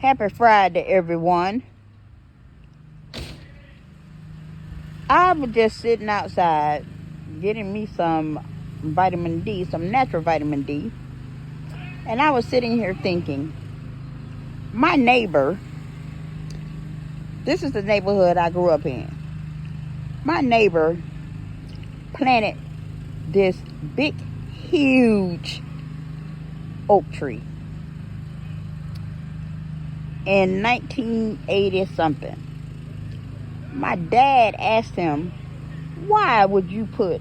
Happy Friday, everyone. I was just sitting outside getting me some vitamin D, some natural vitamin D. And I was sitting here thinking, my neighbor, this is the neighborhood I grew up in. My neighbor planted this big, huge oak tree in 1980 something. My dad asked him, why would you put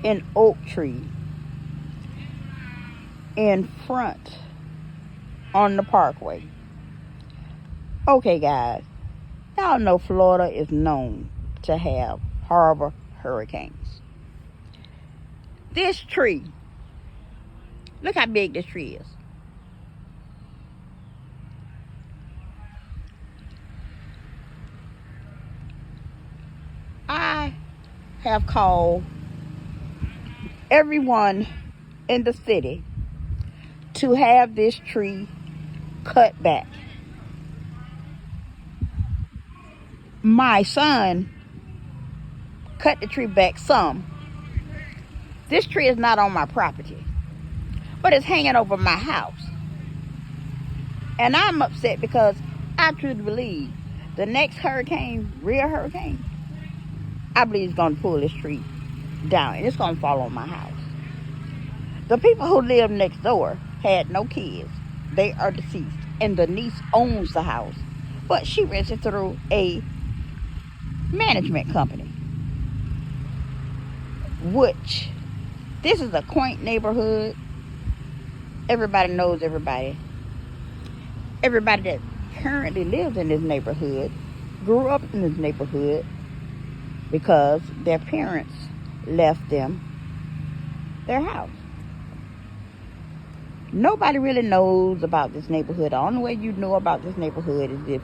an oak tree in front on the parkway? Okay, guys, y'all know Florida is known to have horrible hurricanes. This tree, look how big this tree is. I have called everyone in the city to have this tree cut back. My son cut the tree back some. This tree is not on my property, but it's hanging over my house. And I'm upset because I truly believe the next hurricane, real hurricane, I believe it's going to pull this tree down and it's going to fall on my house. The people who live next door had no kids. They are deceased. And the niece owns the house. But she rents it through a management company. Which, this is a quaint neighborhood. Everybody knows everybody. Everybody that currently lives in this neighborhood grew up in this neighborhood because their parents left them their house. Nobody really knows about this neighborhood. The only way you know about this neighborhood is if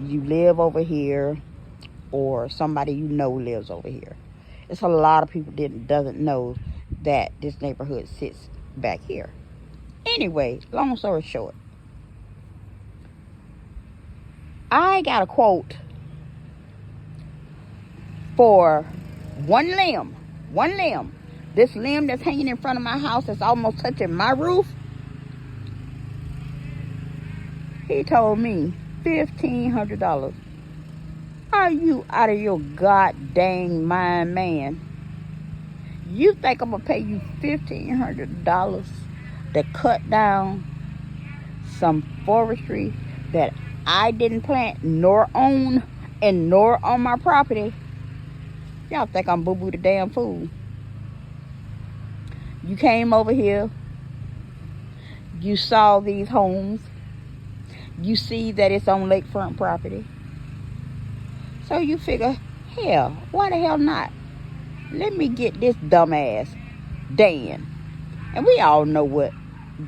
you live over here or somebody you know lives over here. It's a lot of people that doesn't know that this neighborhood sits back here. Anyway, long story short, I got a quote for one limb. This limb that's hanging in front of my house that's almost touching my roof. He told me $1,500. Are you out of your god dang mind, man? You think I'm gonna pay you $1,500 to cut down some forestry that I didn't plant nor own and nor on my property? Y'all think I'm boo-boo the damn fool. You came over here. You saw these homes. You see that it's on lakefront property. So you figure, hell, why the hell not? Let me get this dumbass, Dan. And we all know what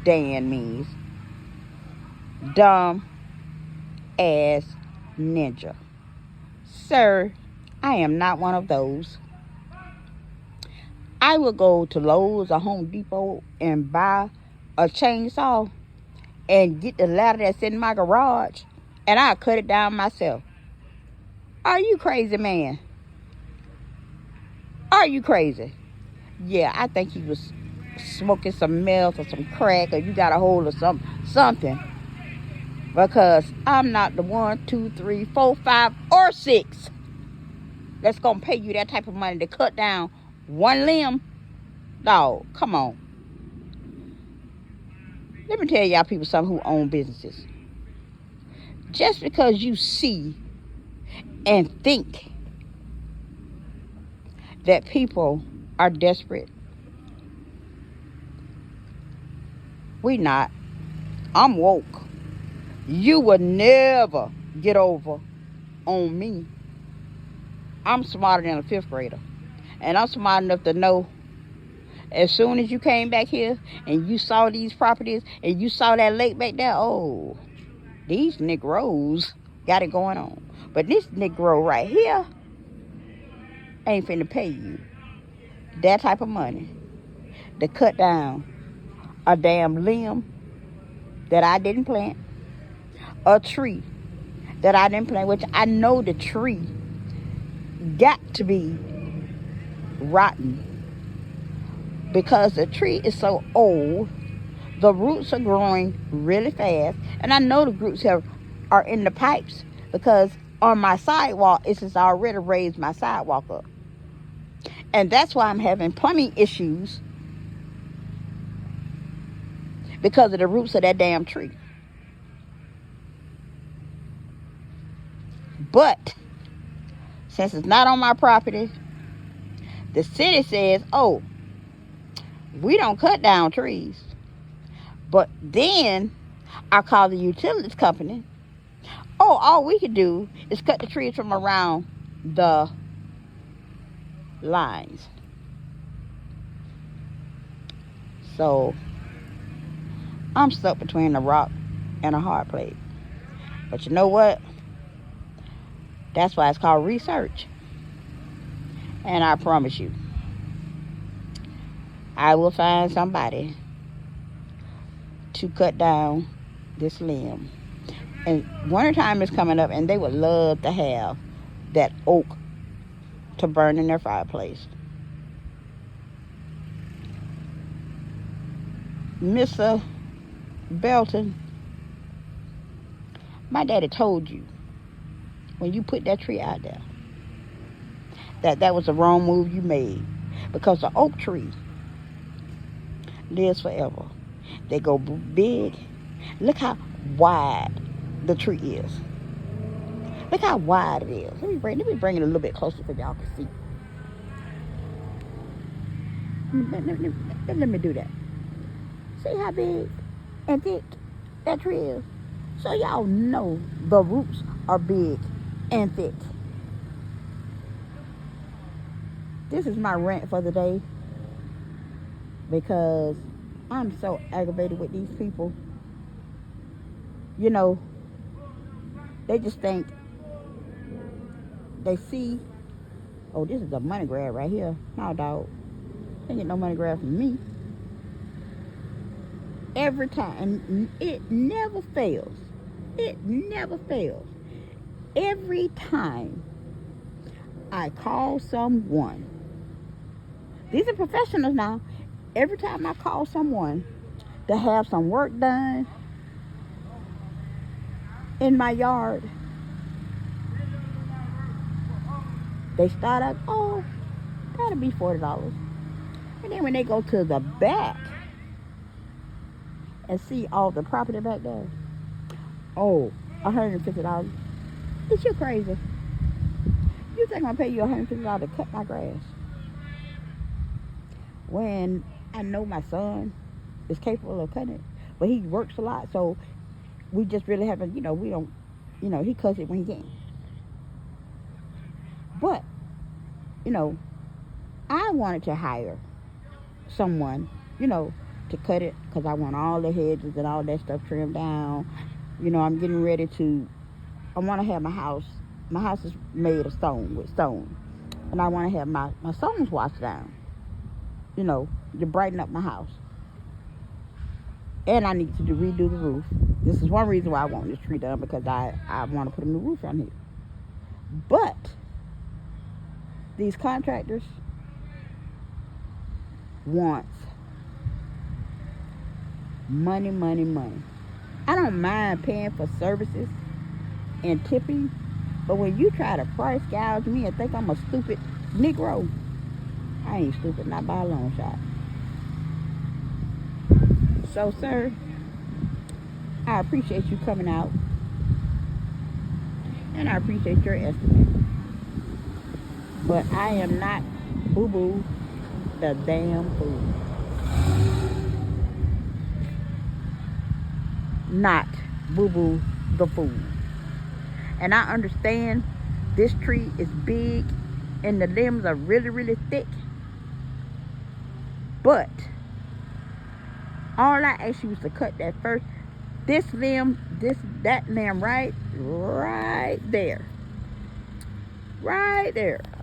Dan means. Dumb ass ninja. Sir, I am not one of those. I will go to Lowe's or Home Depot and buy a chainsaw and get the ladder that's in my garage and I'll cut it down myself. Are you crazy, man? Are you crazy? Yeah, I think he was smoking some meth or some crack, or you got a hold of something. Because I'm not the 1, 2, 3, 4, 5, or 6 that's gonna pay you that type of money to cut down one limb. Dog, come on. Let me tell y'all people something who own businesses. Just because you see and think that people are desperate, we not. I'm woke. You will never get over on me. I'm smarter than a 5th grader. And I'm smart enough to know as soon as you came back here and you saw these properties and you saw that lake back there, oh, these Negroes got it going on. But this Negro right here ain't finna pay you that type of money to cut down a damn limb that I didn't plant, a tree that I didn't plant, which I know the tree got to be rotten because the tree is so old. The roots are growing really fast, and I know the roots are in the pipes because on my sidewalk it's just already raised my sidewalk up, and that's why I'm having plumbing issues because of the roots of that damn tree. But since it's not on my property, the city says, oh, we don't cut down trees. But then I call the utilities company. Oh, all we can do is cut the trees from around the lines. So I'm stuck between a rock and a hard place. But you know what? That's why it's called research. And I promise you, I will find somebody to cut down this limb. And winter time is coming up, and they would love to have that oak to burn in their fireplace. Mr. Belton, my daddy told you when you put that tree out there that was the wrong move you made, because the oak tree lives forever. They go big. Look how wide the tree is. Look how wide it is. Let me bring it a little bit closer so y'all can see. Let me do that. See how big and thick that tree is? So y'all know the roots are big and thick. This is my rant for the day, because I'm so aggravated with these people. You know, they just think, they see, oh, this is a money grab right here. No, dog. They get no money grab from me. Every time. And it never fails. It never fails. Every time I call someone, these are professionals now. Every time I call someone to have some work done in my yard, they start out, oh, that'll be $40. And then when they go to the back and see all the property back there, oh, $150. Is you crazy? You think I'm gonna pay you $150 to cut my grass? When I know my son is capable of cutting it, but he works a lot, so we just really haven't, we don't, he cuts it when he can. But, I wanted to hire someone, to cut it, because I want all the hedges and all that stuff trimmed down. I'm getting ready to, I want to have my house is made of stone, with stone. And I want to have my stones washed down, to brighten up my house. And I need to redo the roof. This is one reason why I want this tree done, because I want to put a new roof on here. But these contractors want money, money, money. I don't mind paying for services and tipping, but when you try to price gouge me and think I'm a stupid Negro, I ain't stupid, not by a long shot. So, sir, I appreciate you coming out, and I appreciate your estimate. But I am not Boo-Boo the damn fool. Not Boo-Boo the fool. And I understand this tree is big and the limbs are really, really thick. But all I asked you was to cut that first. That limb right there. Right there.